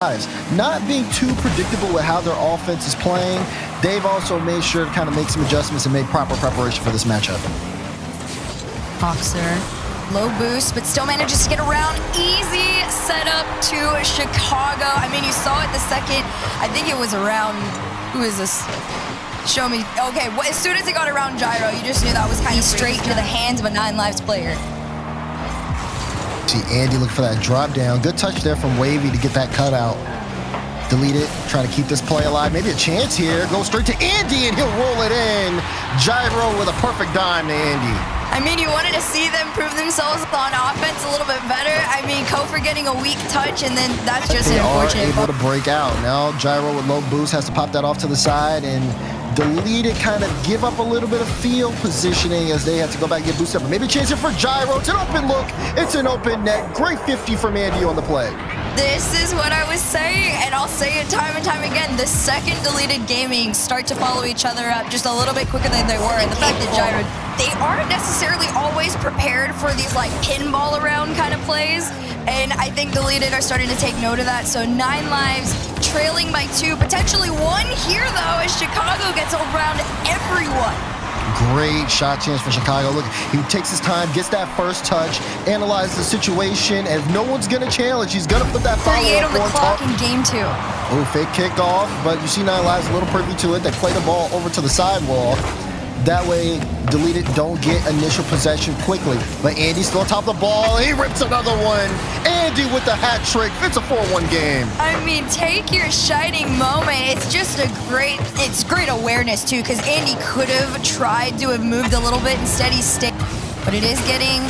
Not being too predictable with how their offense is playing, they've also made sure to kind of make some adjustments and make proper preparation for this matchup. Hoxer, low boost, but still manages to get around. Easy setup to Chicago. I mean, you saw it the second, I think it was around, who is this? Show me. Okay, well, as soon as he got around Gyro, you just knew that was kind of straight into the hands of a 9 Lives player. See Andy looking for that drop down. Good touch there from Wavy to get that cutout. Delete it, trying to keep this play alive. Maybe a chance here. Go straight to Andy and he'll roll it in. Gyro with a perfect dime to Andy. I mean, you wanted to see them prove themselves on offense a little bit better. I mean, Kofor getting a weak touch, and then that's just unfortunate. They are able to break out. Now Gyro with low boost has to pop that off to the side, and Delete it, kind of give up a little bit of field positioning as they have to go back and get boosted up. But maybe chance it for Gyro. It's an open look. It's an open net. Great 50 from Andy on the play. This is what I was saying, and I'll say it time and time again. The second Deleted Gaming start to follow each other up just a little bit quicker than they were. And the fact that Gyro, they aren't necessarily always prepared for these like pinball around kind of plays. And I think Deleted are starting to take note of that. So 9 Lives trailing by 2, potentially 1 here though, as Chicago gets around everyone. Great shot chance for Chicago. Look, he takes his time, gets that first touch, analyzes the situation, and if no one's gonna challenge, he's gonna put that follow-up on the clock in game 2. Oh, fake kickoff, but you see 9 Lives a little privy to it. They play the ball over to the sidewall. That way, Deleted don't get initial possession quickly. But Andy's still on top of the ball. He rips another one. Andy with the hat trick. It's a 4-1 game. I mean, take your shining moment. It's just it's great awareness too, because Andy could have tried to have moved a little bit. Instead, he stayed. But it is getting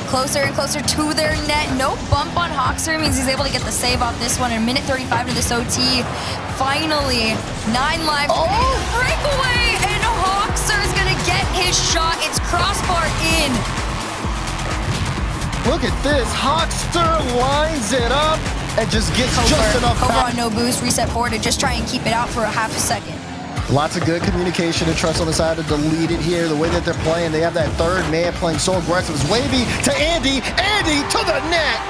closer and closer to their net. No bump on Hoxer means he's able to get the save off this one. In a minute 35 to this OT. Finally, 9 Lives breakaway, and Hoxer is gonna get his shot. It's crossbar in. Look at this. Hoxer lines it up and just gets just enough Kofor on no boost, reset forward to just try and keep it out for a half a second. Lots of good communication and trust on the side of Deleted here. The way that they're playing, they have that third man playing so aggressive. It's Wavy to Andy. Andy to the net.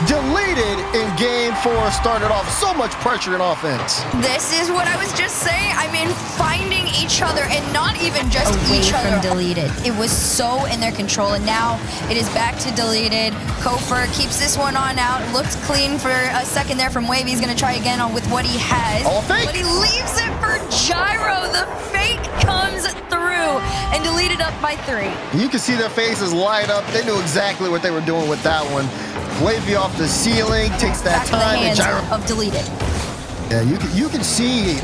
Deleted in game 4 started off so much pressure in offense. This is what I was just saying. I mean, finding each other and not even just each other. From Deleted. It was so in their control, and now it is back to Deleted. Kofor keeps this one on out. Looks clean for a second there from Wavy. He's going to try again with what he has. All fake. But he leaves it for Gyro. The fake comes through, and Deleted up by 3. You can see their faces light up. They knew exactly what they were doing with that one. Wavy off the ceiling, takes that time, and Gyro of Deleted. Yeah, you can see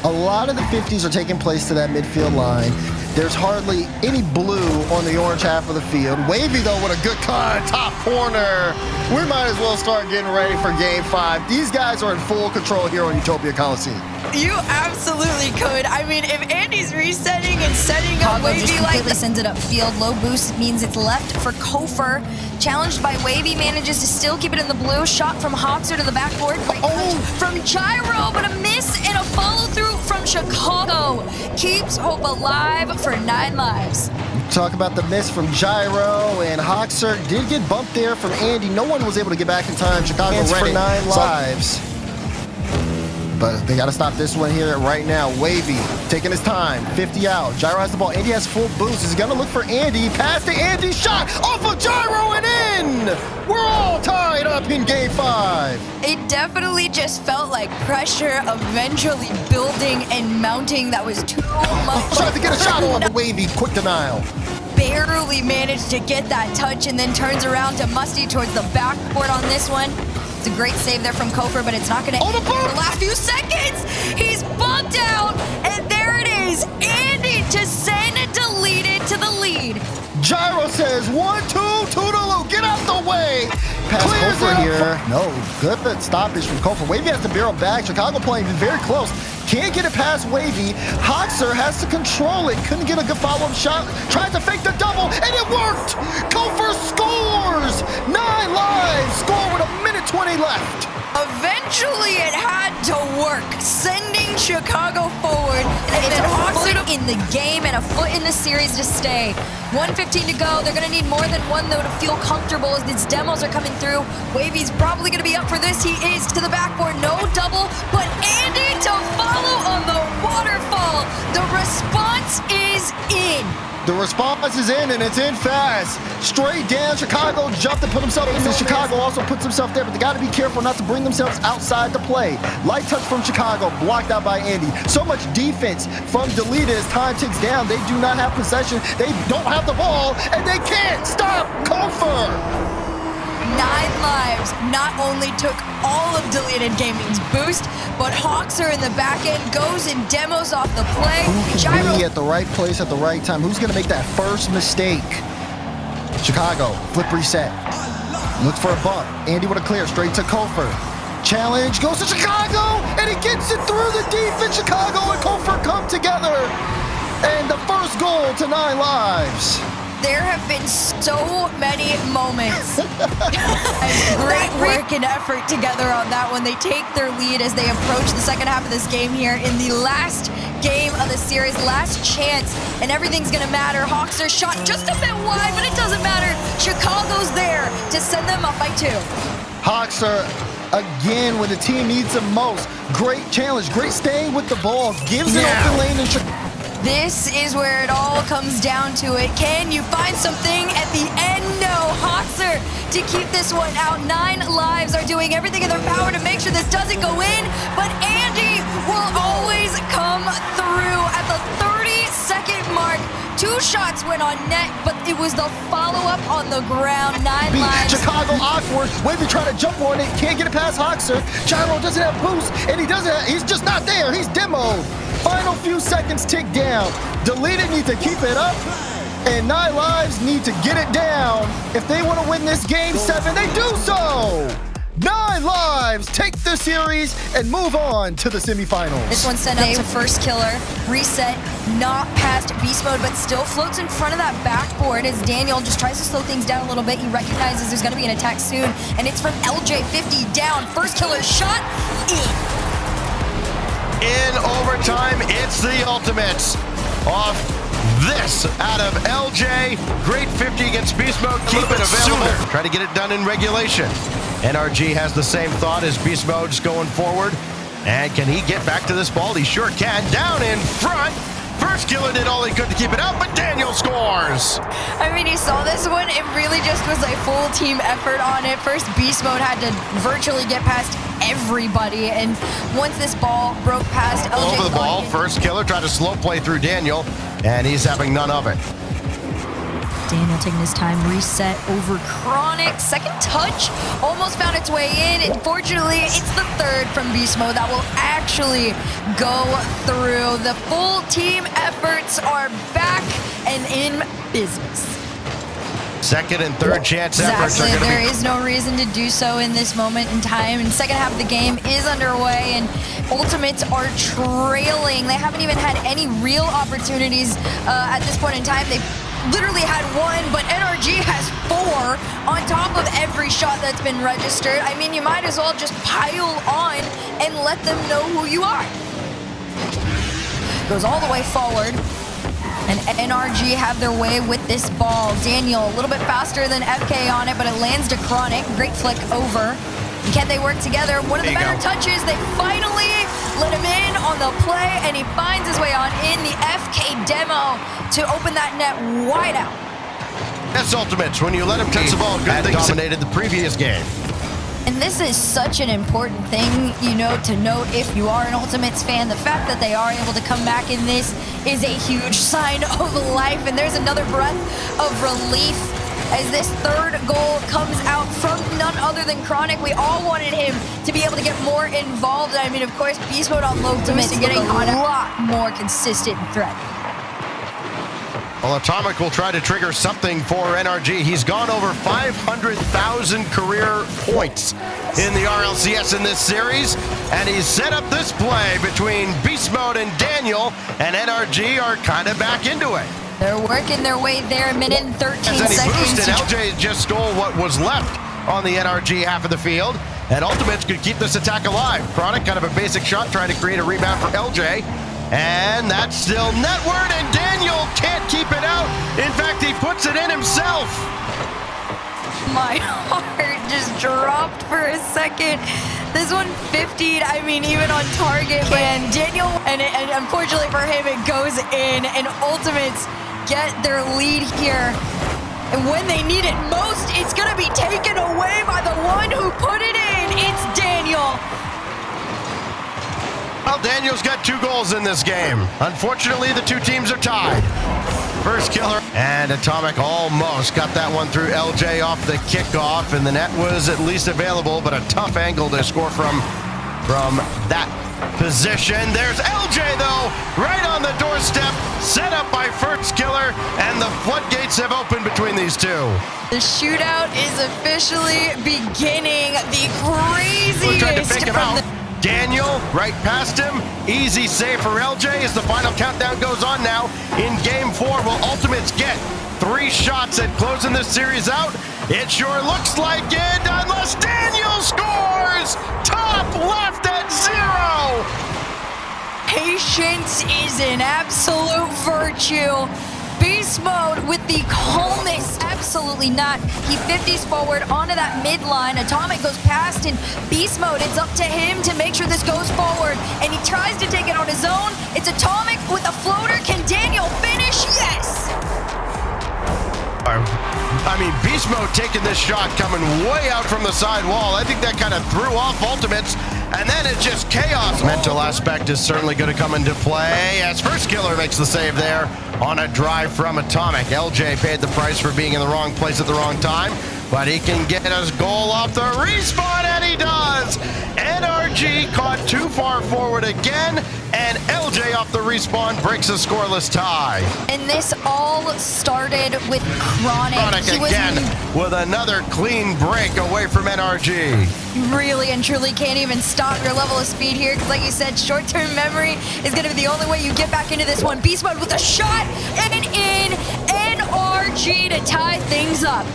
a lot of the 50s are taking place to that midfield line. There's hardly any blue on the orange half of the field. Wavy, though, with a good cut, top corner. We might as well start getting ready for game 5. These guys are in full control here on Utopia Coliseum. You absolutely could. I mean, if Andy's resetting and setting up Wavy like this, sends it upfield. Low boost means it's left for Kofor. Challenged by Wavy, manages to still keep it in the blue. Shot from Hoxer to the backboard. Great touch from Gyro, but a miss and a follow-through from Chicago. Keeps hope alive for 9 Lives. Talk about the miss from Gyro, and Hoxer did get bumped there from Andy. No one was able to get back in time. Chicago ready for 9 Lives. But they got to stop this one here right now. Wavy taking his time, 50 out. Gyro has the ball. Andy has full boost. He's going to look for Andy. Pass to Andy. Shot off of Gyro and in. We're all tied up in game 5. It definitely just felt like pressure eventually building and mounting. That was too much. Tried to get a shot on the Wavy. Quick denial. Barely managed to get that touch and then turns around to Musty towards the backboard on this one. It's a great save there from Kofor, but it's not going to end in the last few seconds. He's bumped out, and there it is. Andy to send Deleted to the lead. Gyro says 1, 2, toodaloo, get out the way. Pass Kofor here. No, good stoppage from Kofor. Wavy has to barrel back. Chicago playing very close. Can't get it past Wavy. Hoxer has to control it. Couldn't get a good follow-up shot. Tries to fake the double, and it worked. Kofor scores. 9 Lives score with a minute 20 left. Eventually, it had to work. Sending pushing Chicago forward. And it's a foot in the game and a foot in the series to stay. 1:15 to go. They're going to need more than one, though, to feel comfortable as these demos are coming through. Wavy's probably going to be up for this. He is to the backboard. No double, but Andy to follow on the waterfall. The response is in. The response is in, and it's in fast. Straight down, Chicago jumped and put himself in. Chicago also puts himself there, but they got to be careful not to bring themselves outside the play. Light touch from Chicago, blocked out by Andy. So much defense from Deleted as time ticks down. They do not have possession. They don't have the ball, and they can't stop Kofer. 9 lives not only took all of Deleted Gaming's boost, but Hawkser in the back end goes and demos off the play. Who can be at the right place at the right time? Who's going to make that first mistake? Chicago, flip reset. Look for a bump. Andy with a clear, straight to Kofer. Challenge goes to Chicago, and he gets it through the defense. Chicago and Kofer come together. And the first goal to 9 lives. There have been so many moments. Great work and effort together on that one. They take their lead as they approach the second half of this game here in the last game of the series, last chance, and everything's gonna matter. Hawkser shot just a bit wide, but it doesn't matter. Chicago's there to send them up by 2. Hawkser, again, when the team needs him most. Great challenge, great staying with the ball. Gives it open lane and This is where it all comes down to it. Can you find something at the end? No. Hawkser to keep this one out. 9 lives are doing everything in their power to make sure this doesn't go in, but Andy will always come through at the 30-second mark. 2 shots went on net, but it was the follow-up on the ground. 9 lives. Chicago awkward. Wavy trying to jump on it. Can't get it past Hawkser. Gyro doesn't have boost, and he's just not there. He's demoed. Final few seconds tick down. Deleted need to keep it up, and 9 lives need to get it down. If they want to win this game 7, they do so. 9 lives take the series and move on to the semifinals. This one sent up to first killer. Reset, not past beast mode, but still floats in front of that backboard as Daniel just tries to slow things down a little bit. He recognizes there's going to be an attack soon, and it's from LJ50 down. First killer shot in overtime. It's the ultimates off this out of LJ. Great 50 against beast mode. Keep it available. Try to get it done in regulation. NRG has the same thought as beast mode's going forward. And can he get back to this ball? He sure can. Down in front. First killer did all he could to keep it out, but Daniel scores. I mean, you saw this one. It really just was a full team effort on it. First, beast mode had to virtually get past everybody, and once this ball broke past LJ, over the ball, first killer tried to slow play through Daniel, and he's having none of it. Daniel taking his time, reset over Chronic. Second touch almost found its way in. Unfortunately, it's the third from beast mode that will actually go through. The full team efforts are back and in business. Second and third chance efforts are going to be... There is no reason to do so in this moment in time. And second half of the game is underway, and Ultimates are trailing. They haven't even had any real opportunities at this point in time. They've literally had 1, but NRG has 4 on top of every shot that's been registered. I mean, you might as well just pile on and let them know who you are. Goes all the way forward. And NRG have their way with this ball. Daniel a little bit faster than FK on it, but it lands to Chronic. Great flick over. Can they work together? One of the better touches. They finally let him in on the play, and he finds his way on in the FK demo to open that net wide out. That's Ultimates. When you let him touch the ball, good things dominated the previous game. And this is such an important thing, you know, to note if you are an Ultimates fan. The fact that they are able to come back in this is a huge sign of life. And there's another breath of relief as this third goal comes out from none other than Chronic. We all wanted him to be able to get more involved. I mean, of course, beast mode on low boost and getting a lot more consistent threat. Well, Atomic will try to trigger something for NRG. He's gone over 500,000 career points in the RLCS in this series, and he's set up this play between Beast Mode and Daniel, and NRG are kind of back into it. They're working their way there, a minute and 13 seconds. seconds. Boosted, LJ just stole what was left on the NRG half of the field. and Ultimates could keep this attack alive. Chronic, kind of a basic shot, trying to create a rebound for LJ. And that's still netward, and Daniel can't keep it out. In fact, he puts it in himself. My heart just dropped for a second. This 150, I mean, even on target, and Daniel, and unfortunately for him, it goes in, and Ultimates get their lead here. And when they need it most, it's gonna be taken away by the one who put it in. It's Daniel. Well, Daniel's got 2 goals in this game. Unfortunately, the 2 teams are tied. First killer, and Atomic almost got that one through LJ off the kickoff, and the net was at least available, but a tough angle to score from that position. There's LJ, though, right on the doorstep, set up by First Killer, and the floodgates have opened between these 2. The shootout is officially beginning. The craziest. We're trying to pick him out. Daniel, right past him. Easy save for LJ as the final countdown goes on now. In Game 4, will Ultimates get 3 shots at closing this series out? It sure looks like it, unless Daniel scores! Top left at 0! Patience is an absolute virtue. Beast mode with the calmness. Absolutely not. He 50s forward onto that midline. Atomic goes past in beast mode. It's up to him to make sure this goes forward. And he tries to take it on his own. It's Atomic with a floater. Can Daniel finish? Yes! I mean, Beast Mode taking this shot coming way out from the side wall. I think that kind of threw off Ultimates, and then it's just chaos. Mental aspect is certainly going to come into play as First Killer makes the save there on a drive from Atomic. LJ paid the price for being in the wrong place at the wrong time, but he can get his goal off the respawn, and he does! NRG caught too far forward again, and LJ off the respawn breaks a scoreless tie. And this all started with Chronic. Chronic again with another clean break away from NRG. You really and truly can't even stop your level of speed here, because like you said, short-term memory is going to be the only way you get back into this one. Beast Mode with a shot, and in NRG to tie things up.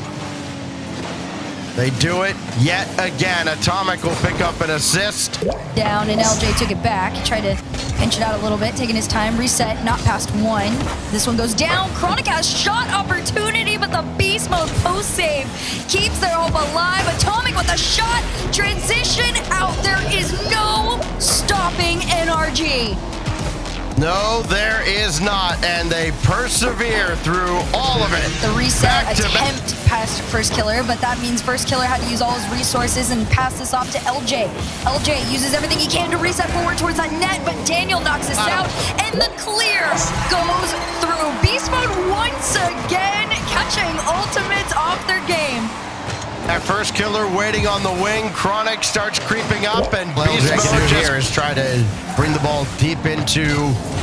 They do it yet again. Atomic will pick up an assist. Down, and LJ took it back. He tried to pinch it out a little bit, taking his time. Reset, not past 1. This one goes down. Chronic has shot opportunity, but the Beast Mode post save keeps their hope alive. Atomic with a shot. Transition out. There is no stopping NRG. No, there is not, and they persevere through all of it. The reset attempt past First Killer, but that means First Killer had to use all his resources and pass this off to LJ. LJ uses everything he can to reset forward towards that net, but Daniel knocks this out, and the clear goes through. Beast Mode once again catching Ultimates off their game. That First Killer waiting on the wing. Chronic starts creeping up, and Beast Mode here is trying to bring the ball deep into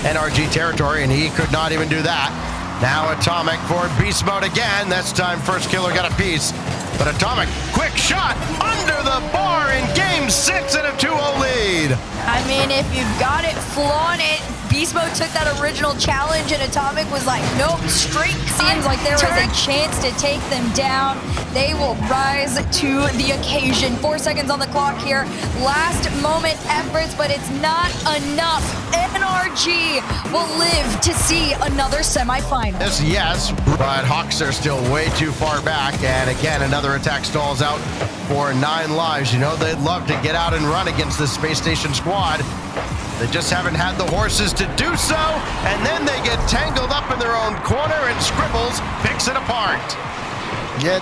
NRG territory, and he could not even do that. Now Atomic for Beast Mode again. This time First Killer got a piece, but Atomic, quick shot under the bar in Game 6 and a 2-0 lead. I mean, if you've got it, flaunt it. Beast Mode took that original challenge, and Atomic was like, nope, straight. Seems like there was a chance to take them down. They will rise to the occasion. 4 seconds on the clock here. Last moment efforts, but it's not enough. NRG will live to see another semifinal. Yes, but Hawks are still way too far back, and again, another attack stalls out for 9 lives. You know, they'd love to get out and run against this space station squad. They just haven't had the horses to do so, and then they get tangled up in their own corner, and Scribbles picks it apart. Yeah,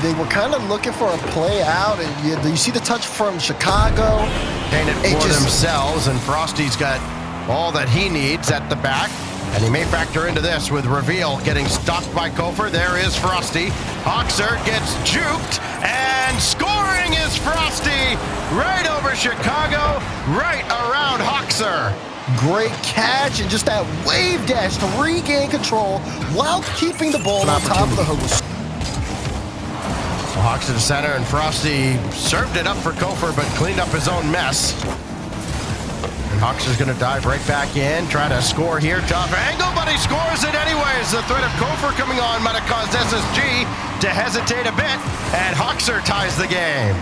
they were kind of looking for a play out, and you see the touch from Chicago. Painted for themselves, and Frosty's got all that he needs at the back, and he may factor into this with Reveal getting stopped by Kofer. There is Frosty. Hoxer gets juked, and scoring is Frosty right over Chicago, right around Hoxer. Great catch, and just that wave dash to regain control while keeping the ball on top of the hook. So Hawks to the center, and Frosty served it up for Kofer, but cleaned up his own mess. And Hawks is going to dive right back in, try to score here. Tough angle, but he scores it anyways. The threat of Kofer coming on might have caused SSG to hesitate a bit, and Hawkser ties the game.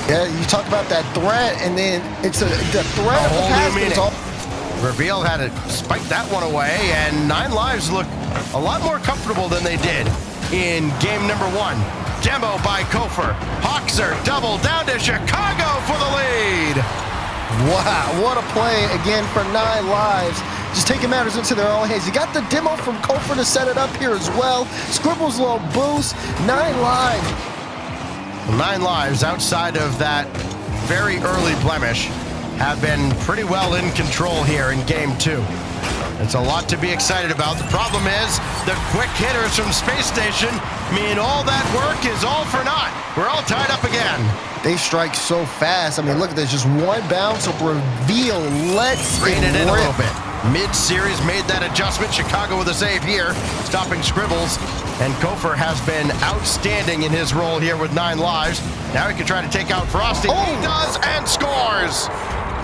Yeah, you talk about that threat, and then it's the threat of the pass, but it's all... Reveal had to spike that one away, and 9 Lives look a lot more comfortable than they did in game number 1. Demo by Kofer. Hoxer double down to Chicago for the lead. Wow, what a play again for 9 Lives. Just taking matters into their own hands. You got the demo from Kofer to set it up here as well. Scribble's little boost. 9 Lives. 9 Lives, outside of that very early blemish, have been pretty well in control here in game 2. It's a lot to be excited about. The problem is the quick hitters from Space Station mean all that work is all for naught. We're all tied up again. They strike so fast. I mean, look at this. Just one bounce of Reveal. Let's rein it in a rip. little bit. Mid-series made that adjustment. Chicago with a save here, stopping Scribbles. And Kofer has been outstanding in his role here with 9 Lives. Now he can try to take out Frosty. Oh. He does and scores.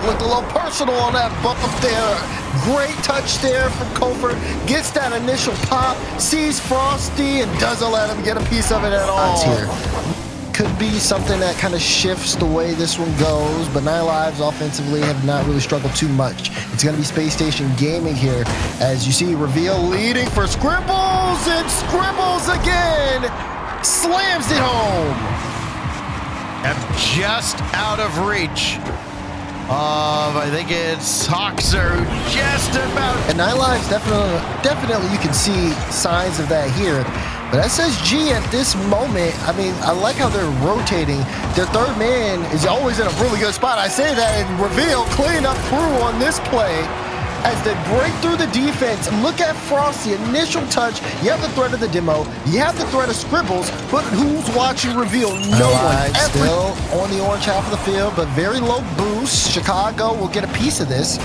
Looked a little personal on that bump up there. Great touch there from Kofer. Gets that initial pop, sees Frosty, and doesn't let him get a piece of it at all. Here. Could be something that kind of shifts the way this one goes, but 9 Lives offensively have not really struggled too much. It's going to be Space Station Gaming here. As you see, Reveal leading for Scribbles, and Scribbles again slams it home. And just out of reach of, I think it's Hoxer, just about. And 9 Lives definitely you can see signs of that here. But SSG at this moment, I mean, I like how they're rotating. Their third man is always in a really good spot. I say that, and Reveal clean up through on this play as they break through the defense. Look at Frosty, initial touch. You have the threat of the demo. You have the threat of Scribbles, but who's watching Reveal? No one. Still on the orange half of the field, but very low boost. Chicago will get a piece of this.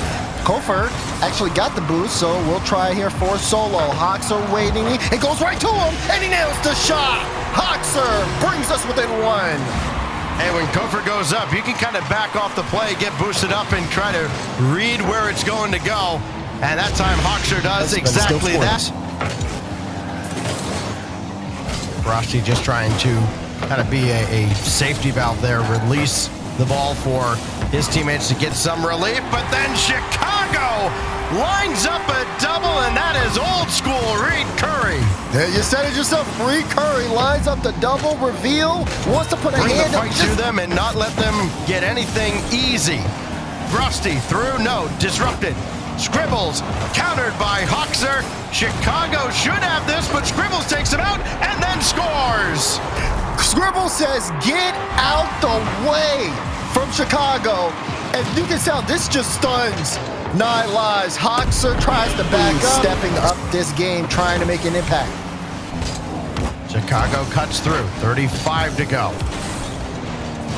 Kofer actually got the boost, so we'll try here for Solo. Hoxer waiting. It goes right to him, and he nails the shot. Hoxer brings us within 1. And when Kofer goes up, you can kind of back off the play, get boosted up, and try to read where it's going to go. And that time, Hoxer does exactly that. Frosty just trying to kind of be a safety valve there, release the ball for his teammates to get some relief, but then Chicago lines up a double, and that is old school Reed Curry. Yeah, you said it yourself. Reed Curry lines up the double. Reveal wants to put a hand up to them and not let them get anything easy. Frosty through, no, disrupted. Scribbles countered by Hoxer. Chicago should have this, but Scribbles takes him out and then scores. Scribbles says, get out the way from Chicago. And you can tell this just stuns 9 Lives. Hoxer tries to back up. Stepping up this game, trying to make an impact. Chicago cuts through, 35 to go.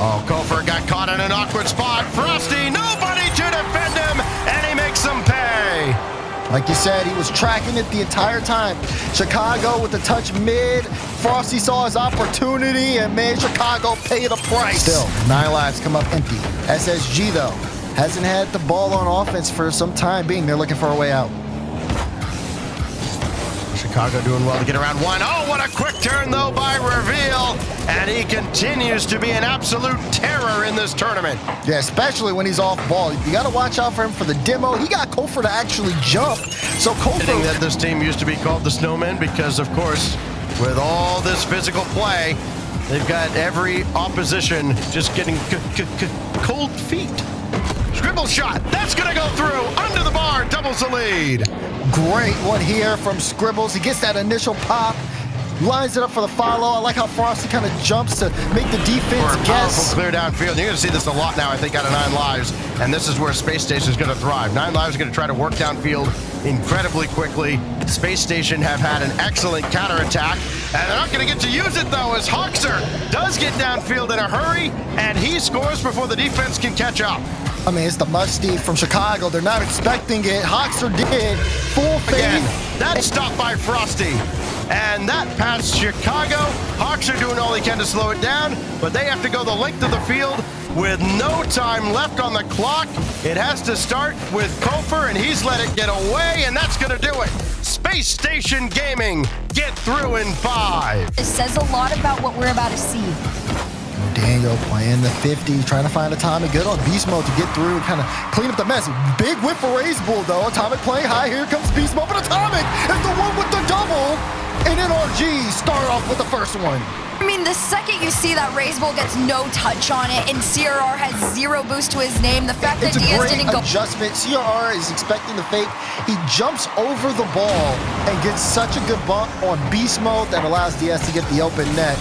Oh, Kofer got caught in an awkward spot. Frosty, nobody to defend him, and he makes them pay. Like you said, he was tracking it the entire time. Chicago with the touch mid. Frosty saw his opportunity and made Chicago pay the price. Still, 9 Lives come up empty. SSG, though, hasn't had the ball on offense for some time being. They're looking for a way out. Chicago doing well to get around 1. Oh, what a quick turn, though, by Reveal. And he continues to be an absolute terror in this tournament. Yeah, especially when he's off ball. You got to watch out for him for the demo. He got Kofer to actually jump. So Kofer... I think that this team used to be called the Snowmen because, of course, with all this physical play, they've got every opposition just getting cold feet. Scribble shot. That's going to go through. Under the bar. Doubles the lead. Great one here from Scribbles. He gets that initial pop. Lines it up for the follow. I like how Frosty kind of jumps to make the defense guess. Clear downfield. You're going to see this a lot now, I think, out of 9 Lives. And this is where Space Station is going to thrive. 9 Lives is going to try to work downfield incredibly quickly. Space Station have had an excellent counterattack. And they're not going to get to use it, though, as Hoxer does get downfield in a hurry. And he scores before the defense can catch up. I mean, it's the musty from Chicago. They're not expecting it. Hoxer did. Full fade. Again, that's stopped by Frosty. And that past Chicago. Hoxer doing all he can to slow it down, but they have to go the length of the field with no time left on the clock. It has to start with Kofer, and he's let it get away, and that's going to do it. Space Station Gaming get through in 5. It says a lot about what we're about to see. Daniel playing the 50, trying to find Atomic. Good on beast mode to get through and kind of clean up the mess. Big whip for Raze Bull, though. Atomic playing high. Here comes beast mode, but Atomic is the one with the double. And NRG start off with the first one. I mean, the second you see that Raze Bull gets no touch on it and CRR has 0 boost to his name, the fact that Diaz didn't go... adjustment. CRR is expecting the fake. He jumps over the ball and gets such a good bump on beast mode that allows Diaz to get the open net.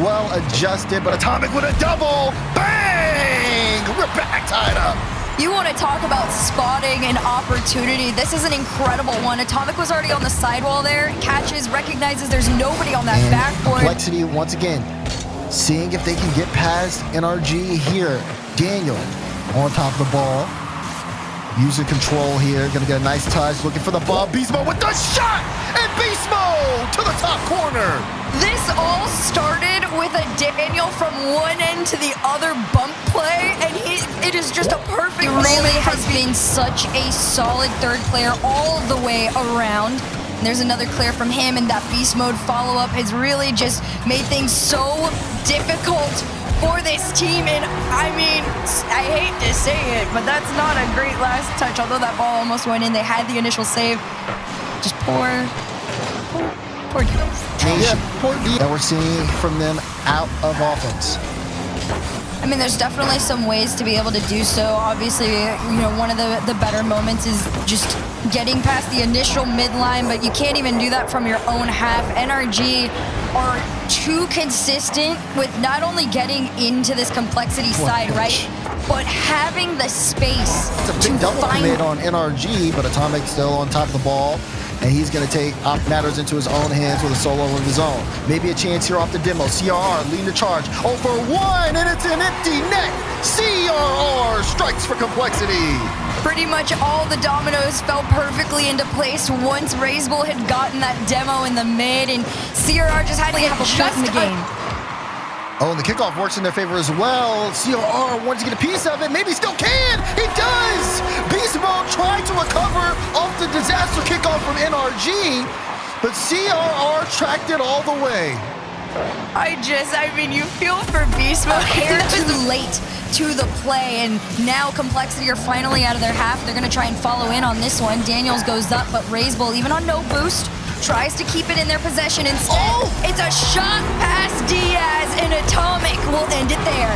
Well adjusted, but Atomic with a double. Bang! We're back tied up. You want to talk about spotting an opportunity. This is an incredible one. Atomic was already on the sidewall there, catches, recognizes there's nobody on that and backboard. Complexity once again, seeing if they can get past NRG here. Daniel on top of the ball. User control here, gonna get a nice touch, looking for the ball. Beast Mode with the shot! And Beast Mode to the top corner. This all started with a Daniel from one end to the other bump play, and it is just a perfect moment. He really has been such a solid third player all the way around. And there's another clear from him, and that beast mode follow-up has really just made things so difficult for this team. And I mean, I hate to say it, but that's not a great last touch, although that ball almost went in. They had the initial save. Just poor Diaz. Yeah, poor Diaz that we're seeing from them out of offense. I mean, there's definitely some ways to be able to do so. Obviously, you know, one of the better moments is just getting past the initial midline, but you can't even do that from your own half. NRG are too consistent with not only getting into this complexity side, right, but having the space. It's a big double commit on NRG, but Atomic still on top of the ball. And he's going to take matters into his own hands with a solo of his own. Maybe a chance here off the demo. CRR leading the charge. 0 for 1, and it's an empty net. CRR strikes for complexity. Pretty much all the dominoes fell perfectly into place once Raze Bull had gotten that demo in the mid, and CRR just had to have a shot in the game. Oh, and the kickoff works in their favor as well. CRR wants to get a piece of it. Maybe still can. He does. Beast Mode tried to recover off the disaster kickoff from NRG, but CRR tracked it all the way. I mean, you feel for Beast Mode. They're too late to the play, and now Complexity are finally out of their half. They're going to try and follow in on this one. Daniels goes up, but Raze Bull, even on no boost, tries to keep it in their possession instead. It's a shot past Diaz, and Atomic will end it there.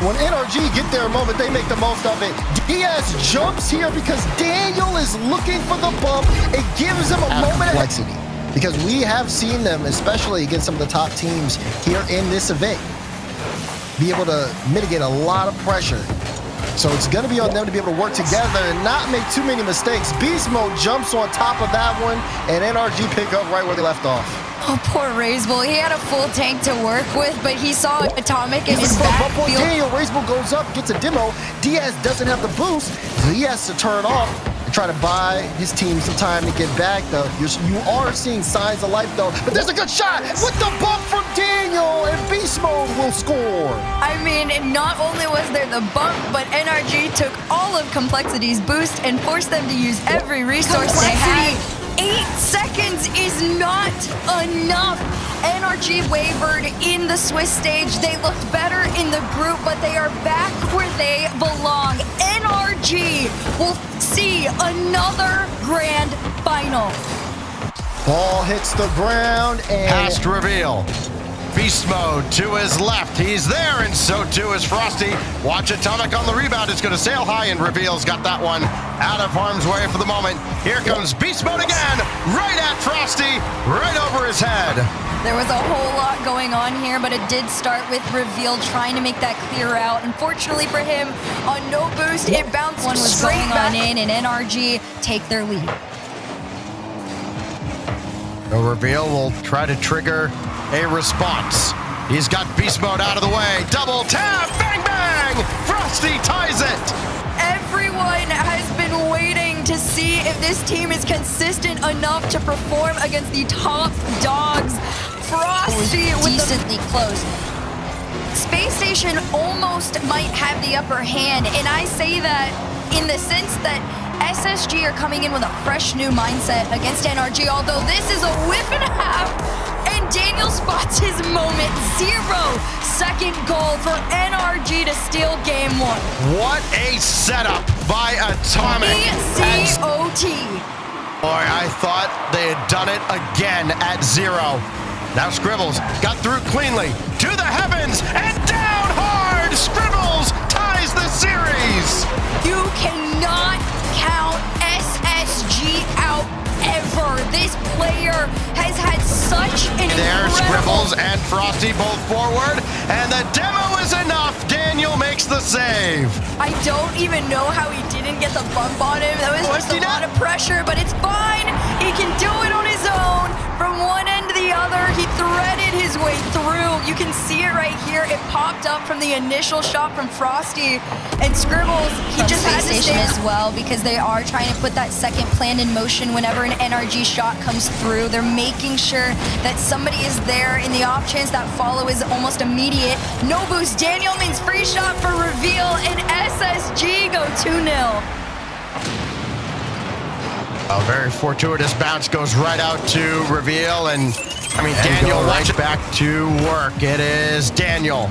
When NRG get their moment, they make the most of it. Diaz jumps here because Daniel is looking for the bump. It gives him a moment of complexity, because we have seen them, especially against some of the top teams here in this event, be able to mitigate a lot of pressure. So it's going to be on them to be able to work together and not make too many mistakes. Beast Mode jumps on top of that one, and NRG pick up right where they left off. Oh, poor Raze Bull. He had a full tank to work with, but he saw Atomic in his backfield. Daniel, Raze Bull goes up, gets a demo. Diaz doesn't have the boost, so he has to turn off and try to buy his team some time to get back, though. You are seeing signs of life, though. But there's a good shot with the bump from Daniel, and Beast Mode will score. I mean, not only was there the bump, but NRG took all of Complexity's boost and forced them to use every resource they had. 8 seconds is not enough. NRG wavered in the Swiss stage. They looked better in the group, but they are back where they belong. NRG will see another grand final. Ball hits the ground and... Past reveal. Beast Mode to his left. He's there, and so too is Frosty. Watch Atomic on the rebound. It's going to sail high, and Reveal's got that one out of harm's way for the moment. Here comes Beast Mode again, right at Frosty, right over his head. There was a whole lot going on here, but it did start with Reveal trying to make that clear out. Unfortunately for him, on no boost, it bounced one was straight on in, and NRG take their lead. The Reveal will try to trigger a response. He's got Beast Mode out of the way. Double tap, bang, bang! Frosty ties it. Everyone has been waiting to see if this team is consistent enough to perform against the top dogs. Frosty with decently close. Space Station almost might have the upper hand, and I say that in the sense that SSG are coming in with a fresh new mindset against NRG, although this is a whip and a half, and Daniel spots his moment. 0-second goal for NRG to steal game 1. What a setup by Atomic. ECOT. Boy, I thought they had done it again at 0. Now Scribbles got through cleanly to the heavens and down hard. Scribbles ties the series. You cannot count SSG out ever. This player has had such an There, incredible... Scribbles and Frosty both forward, and the demo is enough. Daniel makes the save. I don't even know how he didn't get the bump on him. That was just a lot of pressure, but it's fine. He can do it on his own. From one end to the other, he threaded his way through. You can see it right here. It popped up from the initial shot from Frosty, and Scribbles, he just has to stay as well because they are trying to put that second plan in motion whenever an NRG shot comes through. They're making sure that somebody is there in the off chance that follow is almost immediate. No boost. Daniel means free shot for reveal, and SSG go 2-0. A very fortuitous bounce goes right out to reveal, and I mean, Daniel right back to work. It is Daniel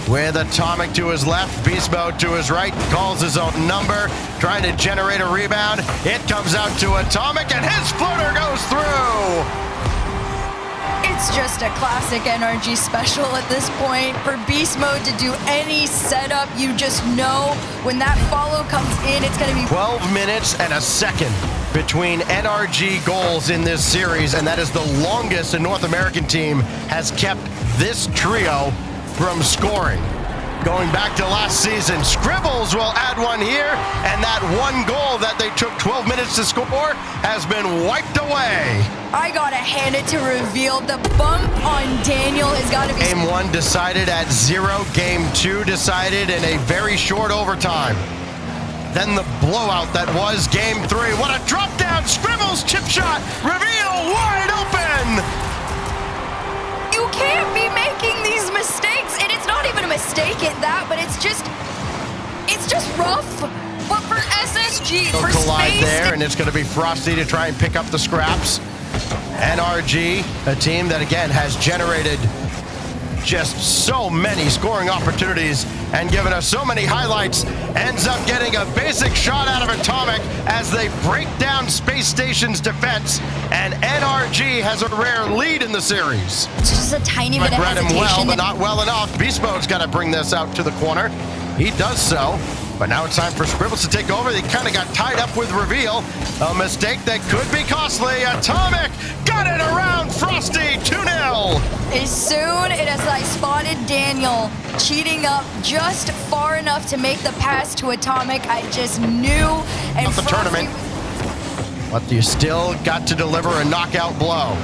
with Atomic to his left, Beast Mode to his right, calls his own number, trying to generate a rebound. It comes out to Atomic, and his floater goes through. It's just a classic NRG special at this point. For Beast Mode to do any setup, you just know when that follow comes in, it's going to be 12 minutes and a second between NRG goals in this series, and that is the longest a North American team has kept this trio from scoring. Going back to last season, Scribbles will add one here, and that one goal that they took 12 minutes to score has been wiped away. I gotta hand it to reveal. The bump on Daniel has got to be... Game 1 decided at 0. Game 2 decided in a very short overtime. Then the blowout that was Game 3. What a drop down! Scribbles chip shot! Reveal wide open! You can't be making these mistakes, and it's not even a mistake at that, but it's just rough. But for SSG, for collide space, there, and it's going to be Frosty to try and pick up the scraps. NRG, a team that again has generated just so many scoring opportunities and given us so many highlights, ends up getting a basic shot out of Atomic as they break down Space Station's defense, and NRG has a rare lead in the series. it's just a tiny bit of Read him hesitation. well, but not well enough. Beast Mode's got to bring this out to the corner. He does so, but now it's time for Scribbles to take over. They kind of got tied up with reveal. A mistake that could be costly. Atomic got it around Frosty, 2-0. As soon as I spotted Daniel cheating up just far enough to make the pass to Atomic, I just knew. And Of the tournament. But you still got to deliver a knockout blow.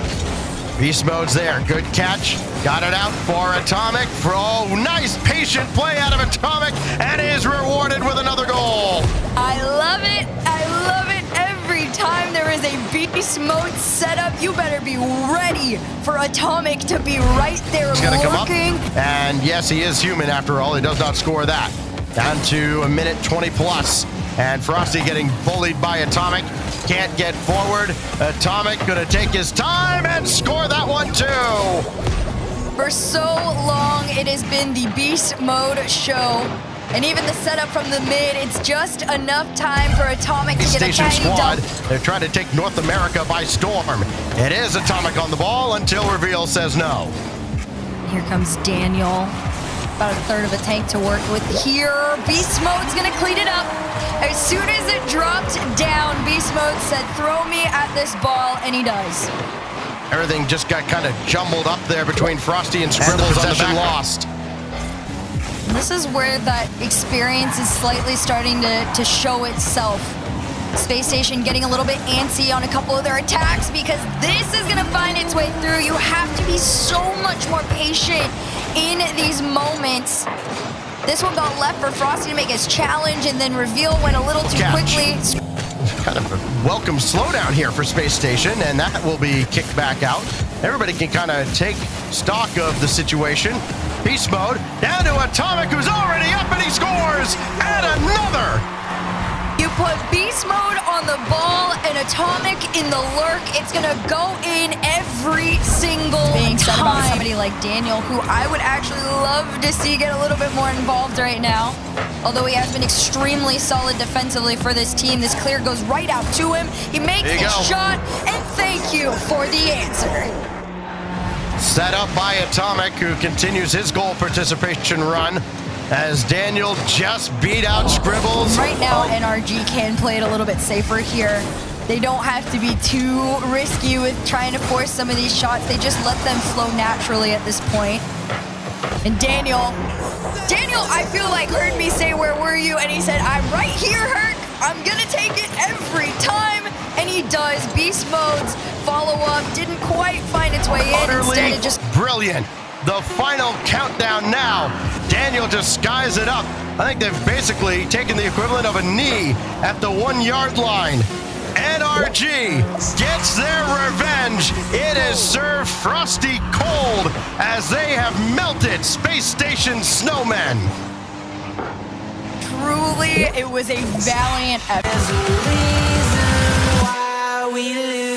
Beast Mode's there. Good catch. Got it out for Atomic. Oh, nice patient play out of Atomic, and is rewarded with another goal. I love it. I love it. Every time there is a Beast Mode setup, you better be ready for Atomic to be right there He's gonna come up. lurking. And yes, he is human after all. He does not score that. Down to a minute 20 plus. And Frosty getting bullied by Atomic. Can't get forward. Atomic gonna take his time and score that one too. For so long, it has been the Beast Mode show. And even the setup from the mid, it's just enough time for Atomic to get a Station tiny squad, dump. they're trying to take North America by storm. It is Atomic on the ball until reveal says no. Here comes Daniel. About a third of a tank to work with here. Beast Mode's gonna clean it up. As soon as it dropped down, Beast Mode said, throw me at this ball, and he does. Everything just got kind of jumbled up there between Frosty and Scribbles on the back. Lost. And this is where that experience is slightly starting to show itself. Space Station getting a little bit antsy on a couple of their attacks because this is gonna find its way through. You have to be so much more patient in these moments. This one got left for Frosty to make his challenge, and then reveal went a little too quickly. Kind of a welcome slowdown here for Space Station, and that will be kicked back out. Everybody can kind of take stock of the situation. Beast Mode down to Atomic, who's already up, and he scores! And another! You put Beast Mode on the ball, and Atomic in the lurk. It's gonna go in every single being said about somebody like Daniel, who I would actually love to see get a little bit more involved right now. Although he has been extremely solid defensively for this team, this clear goes right out to him. He makes the shot, and thank you for the answer. Set up by Atomic, who continues his goal participation run as Daniel just beat out Scribbles. Right now, NRG can play it a little bit safer here. They don't have to be too risky with trying to force some of these shots. They just let them flow naturally at this point. And Daniel, I feel like heard me say, "Where were you?" And he said, "I'm right here, Herc. I'm gonna take it every time." And he does. Beast mode's follow-up didn't quite find its way in. Utterly Instead, it just brilliant. The final countdown now. Daniel just skies it up. I think they've basically taken the equivalent of a knee at the 1 yard line. NRG gets their revenge. It is served frosty cold as they have melted Space Station snowmen. truly, it was a valiant effort. There's a reason why we live.